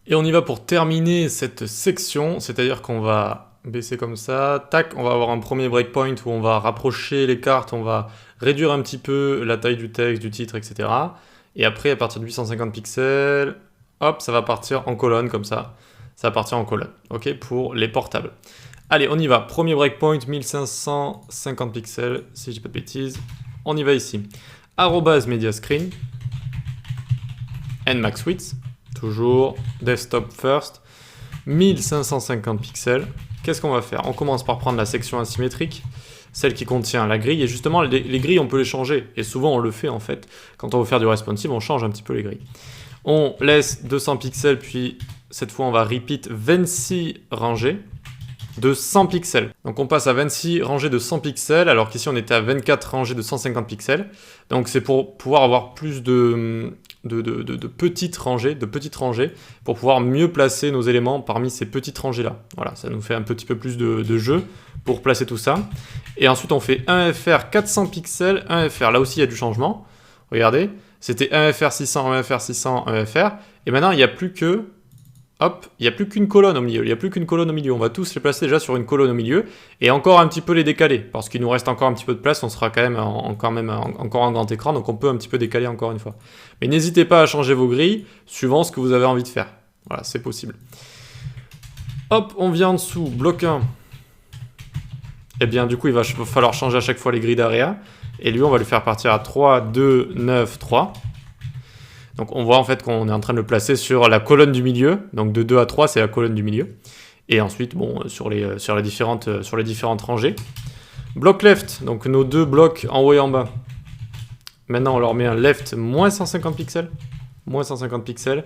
Et on y va pour terminer cette section, c'est-à-dire qu'on va baisser comme ça, tac, on va avoir un premier breakpoint où on va rapprocher les cartes, on va réduire un petit peu la taille du texte, du titre, etc. Et après, à partir de 850 pixels, hop, ça va partir en colonne comme ça. Ça va partir en colonne, ok, pour les portables. Allez, on y va. Premier breakpoint, 1550 pixels, si je dis pas de bêtises. On y va ici. Arrobase media screen. Nmax width. Toujours desktop first. 1550 pixels. Qu'est-ce qu'on va faire? On commence par prendre la section asymétrique, celle qui contient la grille. Et justement, les grilles, on peut les changer. Et souvent, on le fait en fait. Quand on veut faire du responsive, on change un petit peu les grilles. On laisse 200 pixels, puis cette fois, on va repeat 26 rangées de 100 pixels. Donc on passe à 26 rangées de 100 pixels, alors qu'ici on était à 24 rangées de 150 pixels. Donc c'est pour pouvoir avoir plus de petites rangées, pour pouvoir mieux placer nos éléments parmi ces petites rangées-là. Voilà, ça nous fait un petit peu plus de jeu pour placer tout ça. Et ensuite on fait 1 FR 400 pixels, 1 FR. Là aussi il y a du changement. Regardez, c'était 1 FR 600, 1 FR 600, 1 FR. Et maintenant il n'y a plus que... Hop, il n'y a plus qu'une colonne au milieu, On va tous les placer déjà sur une colonne au milieu et encore un petit peu les décaler parce qu'il nous reste encore un petit peu de place. On sera quand même encore en grand écran, donc on peut un petit peu décaler encore une fois. Mais n'hésitez pas à changer vos grilles suivant ce que vous avez envie de faire. Voilà, c'est possible. Hop, on vient en dessous, bloc 1. Eh bien, du coup, il va falloir changer à chaque fois les grilles d'area. Et lui, on va le faire partir à 3, 2, 9, 3. Donc on voit en fait qu'on est en train de le placer sur la colonne du milieu. Donc de 2 à 3, c'est la colonne du milieu. Et ensuite, bon, sur les différentes rangées. Bloc left, donc nos deux blocs en haut et en bas. Maintenant, on leur met un left moins 150 pixels. Moins 150 pixels.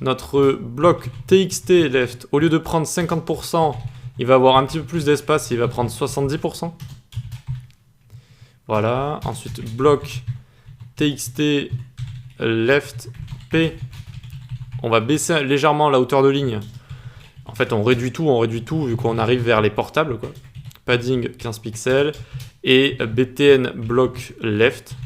Notre bloc TXT left, au lieu de prendre 50%, il va avoir un petit peu plus d'espace, il va prendre 70%. Voilà. Ensuite, bloc TXT left P, on va baisser légèrement la hauteur de ligne. En fait, on réduit tout vu qu'on arrive vers les portables, quoi. Padding 15 pixels et BTN block left.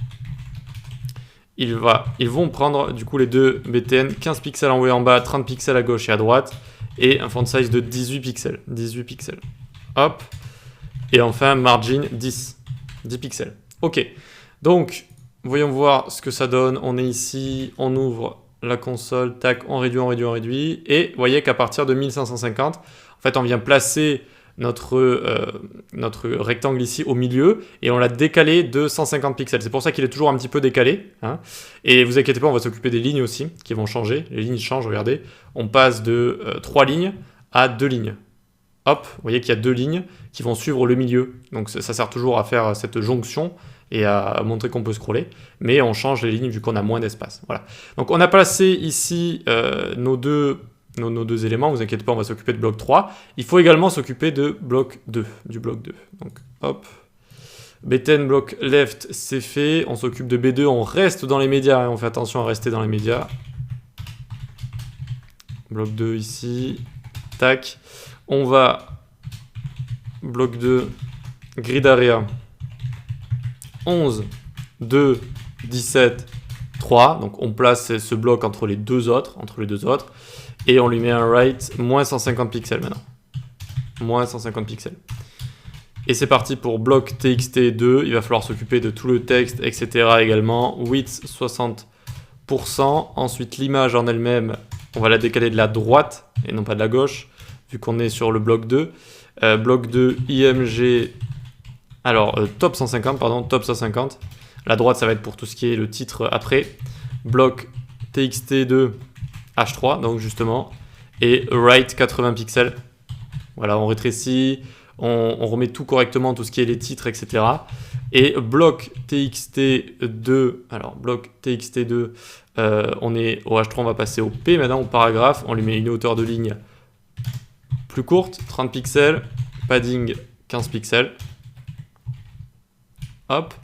Ils vont prendre du coup les deux BTN 15 pixels en haut et en bas, 30 pixels à gauche et à droite et un font size de 18 pixels. 18 pixels. Hop. Et enfin margin 10 pixels. Ok. Donc voyons voir ce que ça donne. On est ici, on ouvre la console, tac, on réduit. Et vous voyez qu'à partir de 1550, en fait, on vient placer notre rectangle ici au milieu et on l'a décalé de 150 pixels. C'est pour ça qu'il est toujours un petit peu décalé. Hein. Et vous inquiétez pas, on va s'occuper des lignes aussi qui vont changer. Les lignes changent, regardez. On passe de 3 lignes à 2 lignes. Hop, vous voyez qu'il y a 2 lignes qui vont suivre le milieu. Donc ça sert toujours à faire cette jonction et à montrer qu'on peut scroller, mais on change les lignes vu qu'on a moins d'espace. Voilà. Donc on a placé ici nos deux éléments, vous inquiétez pas, on va s'occuper de bloc 3. Il faut également s'occuper de bloc 2, du bloc 2. Donc hop, BTN bloc left, c'est fait, on s'occupe de B2, on reste dans les médias, hein, on fait attention à rester dans les médias. Bloc 2 ici, tac, on va, bloc 2, grid area, 11, 2, 17, 3. Donc on place ce bloc entre les deux autres. Et on lui met un right moins 150 pixels maintenant. Moins 150 pixels. Et c'est parti pour bloc TXT2. Il va falloir s'occuper de tout le texte, etc. également. Width 60%. Ensuite l'image en elle-même, on va la décaler de la droite et non pas de la gauche, vu qu'on est sur le bloc 2. Bloc 2 IMG... Alors, top 150. La droite, ça va être pour tout ce qui est le titre après. Bloc TXT2 H3, donc justement. Et right 80 pixels. Voilà, on rétrécit, on remet tout correctement, tout ce qui est les titres, etc. Et bloc TXT2, alors bloc TXT2, on est au H3, on va passer au P maintenant, au paragraphe. On lui met une hauteur de ligne plus courte, 30 pixels. Padding 15 pixels. Hop,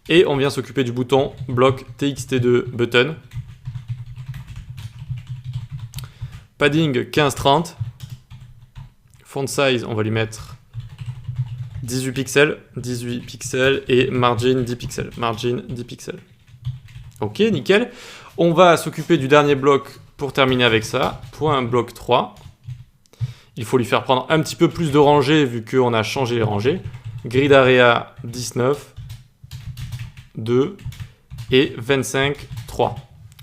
et on vient s'occuper du bouton bloc TXT2 button. Padding 15-30. Font size, on va lui mettre 18 pixels et margin 10 pixels. Ok, nickel. On va s'occuper du dernier bloc pour terminer avec ça, point bloc 3. Il faut lui faire prendre un petit peu plus de rangées vu qu'on a changé les rangées. Grid area 19, 2 et 25, 3.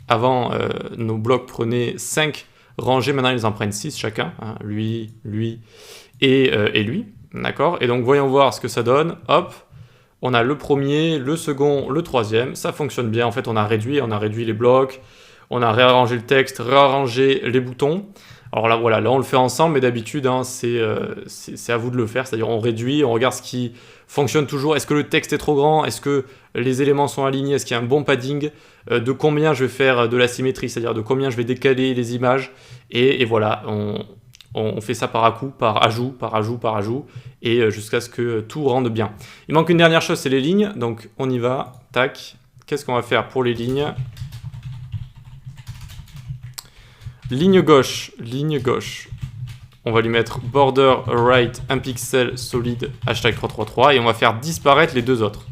Avant, nos blocs prenaient 5 rangées, maintenant ils en prennent 6 chacun. Hein, lui, lui et lui. D'accord? Et donc voyons voir ce que ça donne. Hop, on a le premier, le second, le troisième. Ça fonctionne bien. En fait, on a réduit les blocs. On a réarrangé le texte, réarrangé les boutons. Alors là, voilà, là on le fait ensemble, mais d'habitude, hein, c'est à vous de le faire. C'est-à-dire on réduit, on regarde ce qui fonctionne toujours. Est-ce que le texte est trop grand? Est-ce que les éléments sont alignés? Est-ce qu'il y a un bon padding? De combien je vais faire de la symétrie, c'est-à-dire de combien je vais décaler les images. Et voilà, on fait ça par à-coup, par ajout, et jusqu'à ce que tout rende bien. Il manque une dernière chose, c'est les lignes. Donc on y va, tac. Qu'est-ce qu'on va faire pour les lignes? Ligne gauche. On va lui mettre border right 1 pixel solide hashtag 333 et on va faire disparaître les deux autres.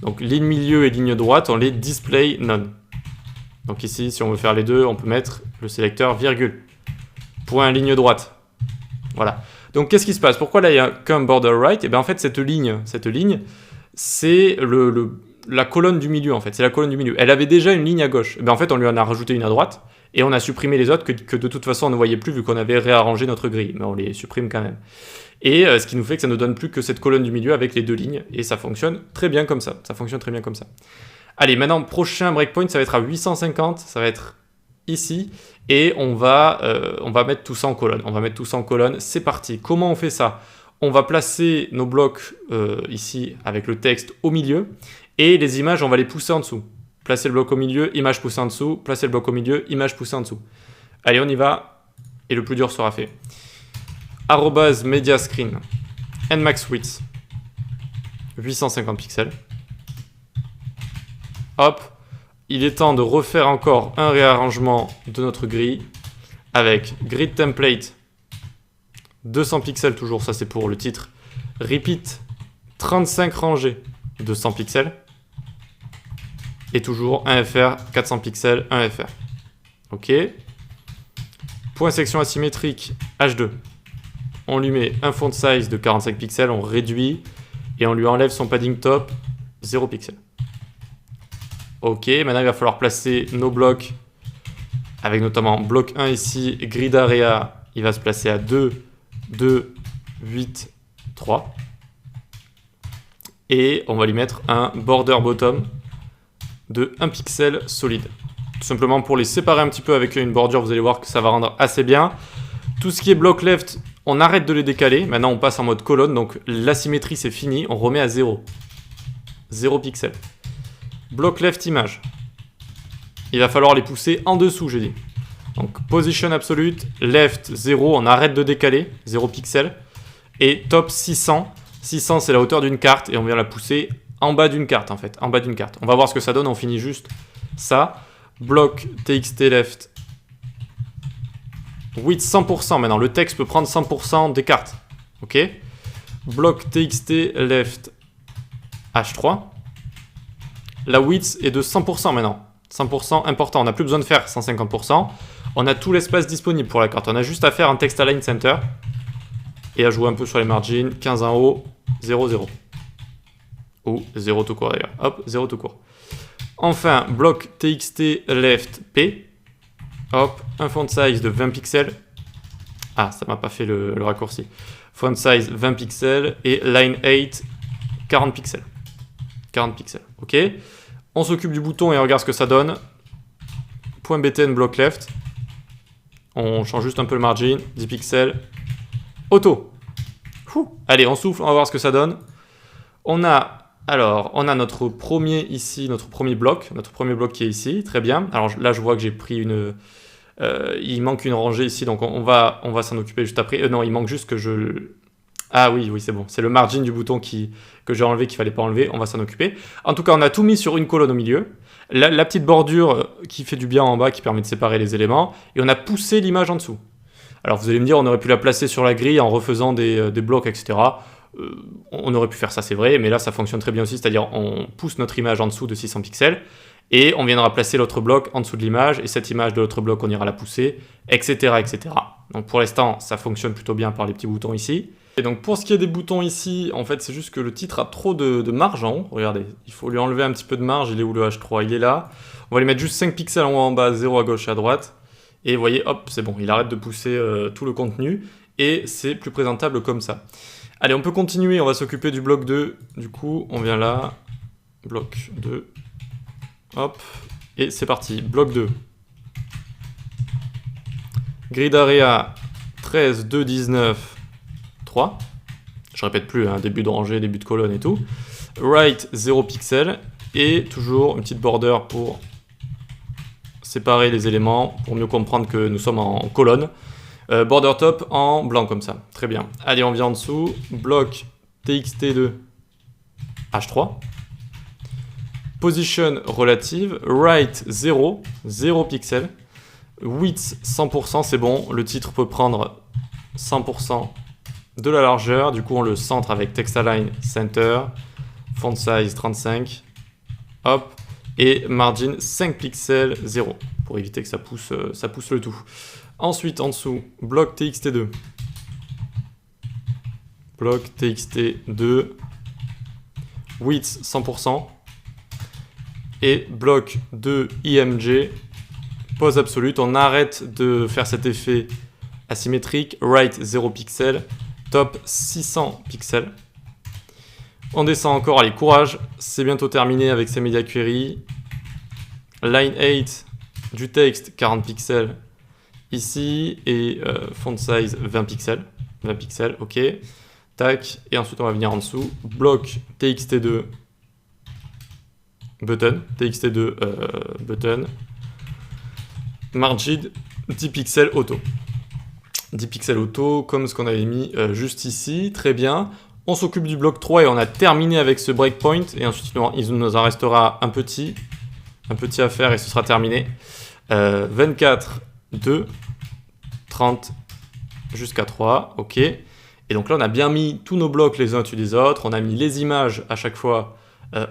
Donc ligne milieu et ligne droite, on les display none. Donc ici, si on veut faire les deux, on peut mettre le sélecteur virgule. Point ligne droite. Voilà. Donc qu'est-ce qui se passe? Pourquoi là il n'y a qu'un border right? Et bien en fait cette ligne, c'est la colonne du milieu en fait. C'est la colonne du milieu. Elle avait déjà une ligne à gauche. Et bien en fait on lui en a rajouté une à droite et on a supprimé les autres que de toute façon on ne voyait plus vu qu'on avait réarrangé notre grille. Mais on les supprime quand même. Et ce qui nous fait que ça ne donne plus que cette colonne du milieu avec les deux lignes. Et ça fonctionne très bien comme ça. Allez, maintenant, prochain breakpoint, ça va être à 850. Ça va être ici. Et on va mettre tout ça en colonne. C'est parti. Comment on fait ça? On va placer nos blocs ici avec le texte au milieu. Et les images, on va les pousser en dessous. Placer le bloc au milieu, image poussée en dessous. Placer le bloc au milieu, image poussée en dessous. Allez, on y va. Et le plus dur sera fait. @mediascreen nmax width 850 pixels. Hop, il est temps de refaire encore un réarrangement de notre grille avec grid template 200 pixels toujours, ça c'est pour le titre. Repeat 35 rangées 200 pixels et toujours un FR 400 pixels, un FR. Ok. Point section asymétrique H2. On lui met un font size de 45 pixels, on réduit et on lui enlève son padding top 0 pixels. Ok, maintenant il va falloir placer nos blocs avec notamment bloc 1 ici, grid area, il va se placer à 2, 2, 8, 3. Et on va lui mettre un border bottom de 1 pixel solide. Tout simplement pour les séparer un petit peu avec une bordure, vous allez voir que ça va rendre assez bien. Tout ce qui est bloc left, on arrête de les décaler. Maintenant, on passe en mode colonne. Donc, l'asymétrie, c'est fini. On remet à 0. 0 pixels. Bloc left image. Il va falloir les pousser en dessous, j'ai dit. Donc, position absolute, left 0. On arrête de décaler. 0 pixels. Et top 600. 600, c'est la hauteur d'une carte. Et on vient la pousser en bas d'une carte, en fait. En bas d'une carte. On va voir ce que ça donne. On finit juste ça. Bloc txt left. Width 100% maintenant, le texte peut prendre 100% des cartes. Ok. Bloc txt left h3. La width est de 100% maintenant. 100% important, on n'a plus besoin de faire 150%. On a tout l'espace disponible pour la carte. On a juste à faire un text align center. Et à jouer un peu sur les margins. 15 en haut, 0, 0. Ou 0 tout court d'ailleurs. Hop, 0 tout court. Enfin, bloc txt left p. Hop, un font size de 20 pixels. Ah, ça m'a pas fait le raccourci. Font size 20 pixels et line 8, 40 pixels. 40 pixels, ok. On s'occupe du bouton et on regarde ce que ça donne. Point .btn block left. On change juste un peu le margin, 10 pixels. Auto. Allez, on souffle, on va voir ce que ça donne. On a notre premier ici, notre premier bloc qui est ici, très bien. Alors là, je vois que j'ai pris il manque une rangée ici, donc on va s'en occuper juste après. Non, il manque juste que je... Ah oui, c'est bon. C'est le margin du bouton que j'ai enlevé, qu'il fallait pas enlever. On va s'en occuper. En tout cas, on a tout mis sur une colonne au milieu. La petite bordure qui fait du bien en bas, qui permet de séparer les éléments. Et on a poussé l'image en dessous. Alors vous allez me dire, on aurait pu la placer sur la grille en refaisant des blocs, etc. On aurait pu faire ça, c'est vrai, mais là ça fonctionne très bien aussi, c'est-à-dire on pousse notre image en dessous de 600 pixels Et on viendra placer l'autre bloc en dessous de l'image, et cette image de l'autre bloc, on ira la pousser, etc., etc. Donc pour l'instant, ça fonctionne plutôt bien par les petits boutons ici. Et donc pour ce qui est des boutons ici, en fait, c'est juste que le titre a trop de marge en haut. Regardez, il faut lui enlever un petit peu de marge. Il est où le H3? Il est là. On va lui mettre juste 5 pixels en haut en bas, 0 à gauche et à droite. Et vous voyez, hop, c'est bon, il arrête de pousser tout le contenu. Et c'est plus présentable comme ça. Allez, on peut continuer, on va s'occuper du bloc 2. Du coup, on vient là, bloc 2. Hop, et c'est parti, bloc 2. Grid area 13, 2, 19, 3. Je répète plus, hein, début de rangée, début de colonne et tout. Right, 0 pixel. Et toujours une petite border pour séparer les éléments, pour mieux comprendre que nous sommes en colonne. Border top en blanc comme ça. Très bien. Allez, on vient en dessous. Bloc txt2 h3. Position relative. Right 0, 0 pixel. Width 100%, c'est bon. Le titre peut prendre 100% de la largeur. Du coup, on le centre avec text align center. Font size 35. Hop. Et margin 5 pixels 0. Pour éviter que ça pousse le tout. Ensuite, en dessous, bloc txt2. Bloc txt2. Width 100%. Et bloc 2 img. Pose absolute. On arrête de faire cet effet asymétrique. Right 0 pixel. Top 600 pixels. On descend encore. Allez, courage. C'est bientôt terminé avec ces media query. Line 8 du texte 40 pixels. Ici, et font size 20 pixels. 20 pixels, ok. Tac, et ensuite on va venir en dessous. Bloc txt2 button. txt2 button. Margin 10 pixels auto. 10 pixels auto, comme ce qu'on avait mis juste ici. Très bien. On s'occupe du bloc 3 et on a terminé avec ce breakpoint. Et ensuite, il nous en restera un petit à faire et ce sera terminé. 24, 2, 30 jusqu'à 3, ok. Et donc là, on a bien mis tous nos blocs les uns au-dessus des autres. On a mis les images à chaque fois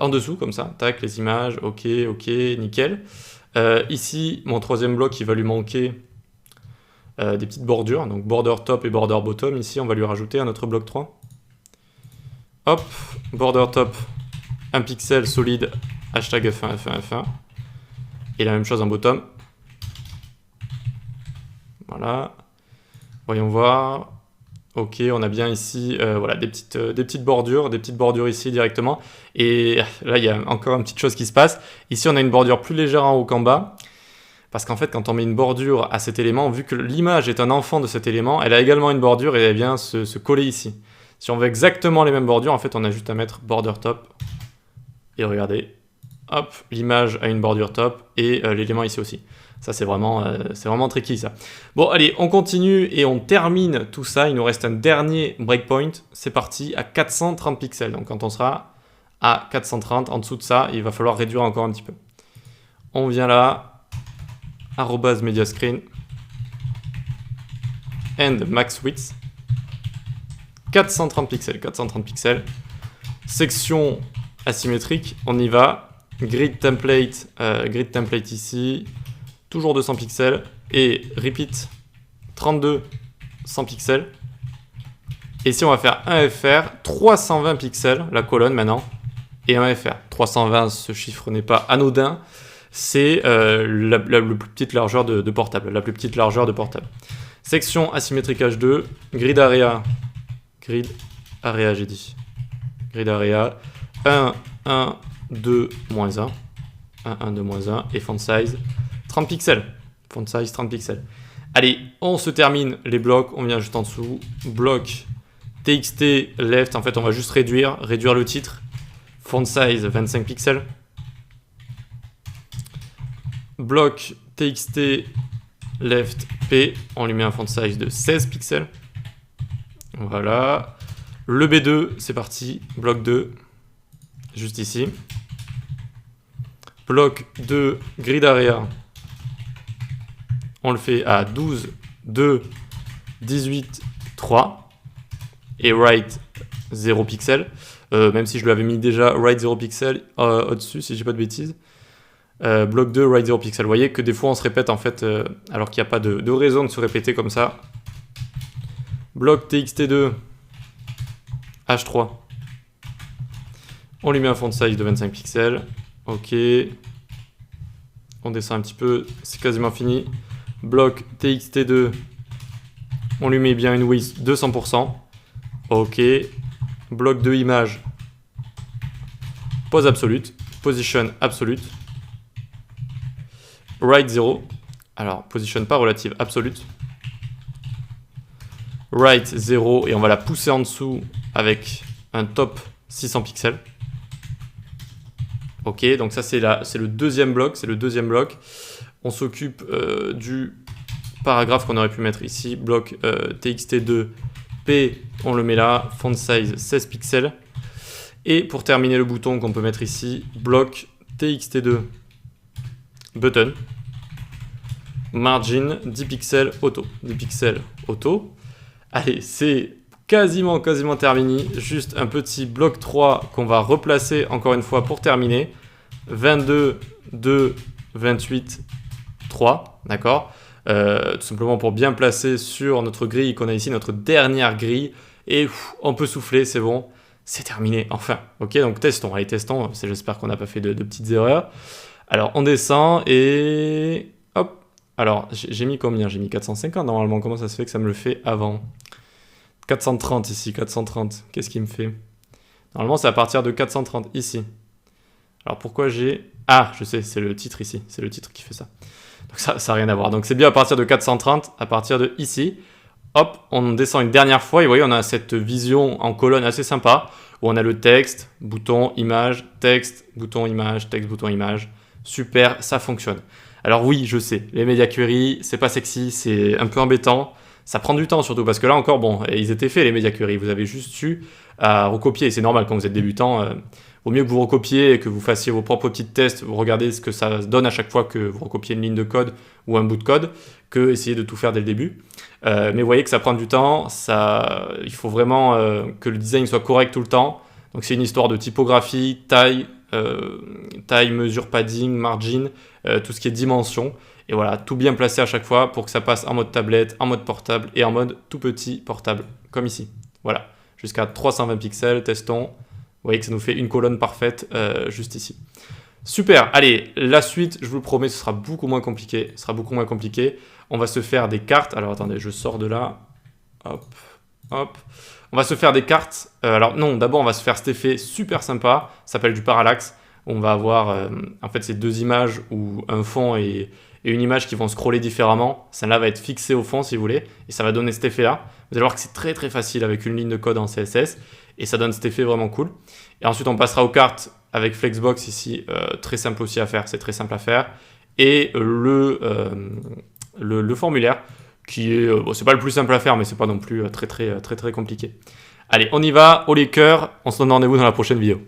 en dessous, comme ça. Tac, les images, ok, ok, nickel. Ici, mon troisième bloc, il va lui manquer des petites bordures. Donc border top et border bottom. Ici, on va lui rajouter un autre bloc 3. Hop, border top, 1 pixel solide, hashtag F1, F1, F1. Et la même chose en bottom. Voilà. Voyons voir. Ok, on a bien ici voilà, des petites bordures ici directement. Et là, il y a encore une petite chose qui se passe. Ici, on a une bordure plus légère en haut qu'en bas. Parce qu'en fait, quand on met une bordure à cet élément, vu que l'image est un enfant de cet élément, elle a également une bordure et elle vient se coller ici. Si on veut exactement les mêmes bordures, en fait, on a juste à mettre border top. Et regardez, hop, l'image a une bordure top et l'élément ici aussi. Ça, c'est vraiment tricky, ça. Bon, allez, on continue et on termine tout ça. Il nous reste un dernier breakpoint. C'est parti, à 430 pixels. Donc, quand on sera à 430, en dessous de ça, il va falloir réduire encore un petit peu. On vient là, arrobase media screen, and max width. 430 pixels, 430 pixels. Section asymétrique, on y va. Grid template ici. Toujours 200 pixels. Et repeat 32, 100 pixels. Et si on va faire un FR, 320 pixels, la colonne maintenant. Et un FR. 320, ce chiffre n'est pas anodin. C'est la plus petite largeur de portable. La plus petite largeur de portable. Section asymétrique H2. Grid area, j'ai dit. Grid area. 1, 1, 2, moins 1. 1, 1, 2, moins 1. Et font size 30 pixels. Font size 30 pixels. Allez, on se termine les blocs. On vient juste en dessous. Bloc txt left. En fait, on va juste réduire le titre. Font size 25 pixels. Bloc txt left p. On lui met un font size de 16 pixels. Voilà. Le B2, c'est parti. Bloc 2. Juste ici. Bloc 2, grid area. On le fait à 12, 2, 18, 3. Et right 0 pixel. Même si je lui avais mis déjà right 0 pixel au-dessus, si je dis pas de bêtises. bloc 2, write 0 pixel. Vous voyez que des fois on se répète en fait, alors qu'il n'y a pas de raison de se répéter comme ça. Bloc txt2, h3. On lui met un font size de 25 pixels. Ok. On descend un petit peu, c'est quasiment fini. Bloc txt2, on lui met bien une width de 100%. Ok. Bloc de image, pose absolute, position absolute. Right 0, alors position pas relative, absolute. Right 0, et on va la pousser en dessous avec un top 600 pixels. Ok, donc ça c'est le deuxième bloc, On s'occupe du paragraphe qu'on aurait pu mettre ici, bloc txt2 p, on le met là, font size 16 pixels. Et pour terminer le bouton qu'on peut mettre ici, bloc txt2 button, margin 10 pixels auto. 10 pixels auto. Allez, c'est quasiment terminé. Juste un petit bloc 3 qu'on va replacer encore une fois pour terminer. 22, 2, 28, 3. D'accord, tout simplement pour bien placer sur notre grille qu'on a ici, notre dernière grille. Et on peut souffler, c'est bon. C'est terminé, enfin. Ok, donc testons. Allez, testons. J'espère qu'on n'a pas fait de petites erreurs. Alors, on descend et... hop. Alors, j'ai mis combien? J'ai mis 450 normalement. Comment ça se fait que ça me le fait avant? 430 ici, 430. Qu'est-ce qu'il me fait? Normalement, c'est à partir de 430 ici. Alors, pourquoi j'ai... Ah, je sais, c'est le titre ici. C'est le titre qui fait ça. Donc, ça n'a rien à voir. Donc, c'est bien à partir de 430, à partir de ici. Hop, on descend une dernière fois et vous voyez, on a cette vision en colonne assez sympa où on a le texte, bouton, image, texte, bouton, image, texte, bouton, image. Super, ça fonctionne. Alors oui, je sais, les media query, c'est pas sexy, c'est un peu embêtant. Ça prend du temps surtout parce que là encore, bon, ils étaient faits les media query. Vous avez juste eu à recopier. C'est normal quand vous êtes débutant. Vaut mieux que vous recopiez et que vous fassiez vos propres petits tests, vous regardez ce que ça donne à chaque fois que vous recopiez une ligne de code ou un bout de code, que essayer de tout faire dès le début. Mais vous voyez que ça prend du temps, il faut vraiment que le design soit correct tout le temps. Donc c'est une histoire de typographie, taille, mesure, padding, margin, tout ce qui est dimension. Et voilà, tout bien placé à chaque fois pour que ça passe en mode tablette, en mode portable et en mode tout petit portable, comme ici. Voilà, jusqu'à 320 pixels, testons. Vous voyez que ça nous fait une colonne parfaite juste ici. Super, allez, la suite, je vous le promets, ce sera beaucoup moins compliqué. On va se faire des cartes. Alors attendez, je sors de là. Hop, hop. On va se faire des cartes. Alors non, d'abord, on va se faire cet effet super sympa. Ça s'appelle du parallaxe. On va avoir en fait ces deux images ou un fond et une image qui vont scroller différemment. Celle-là va être fixée au fond si vous voulez. Et ça va donner cet effet-là. Vous allez voir que c'est très facile avec une ligne de code en CSS. Et ça donne cet effet vraiment cool. Et ensuite, on passera aux cartes avec Flexbox ici. Très simple aussi à faire. C'est très simple à faire. Et le formulaire qui est... bon, c'est pas le plus simple à faire, mais c'est pas non plus très compliqué. Allez, on y va. Haut les cœurs. On se donne rendez-vous dans la prochaine vidéo.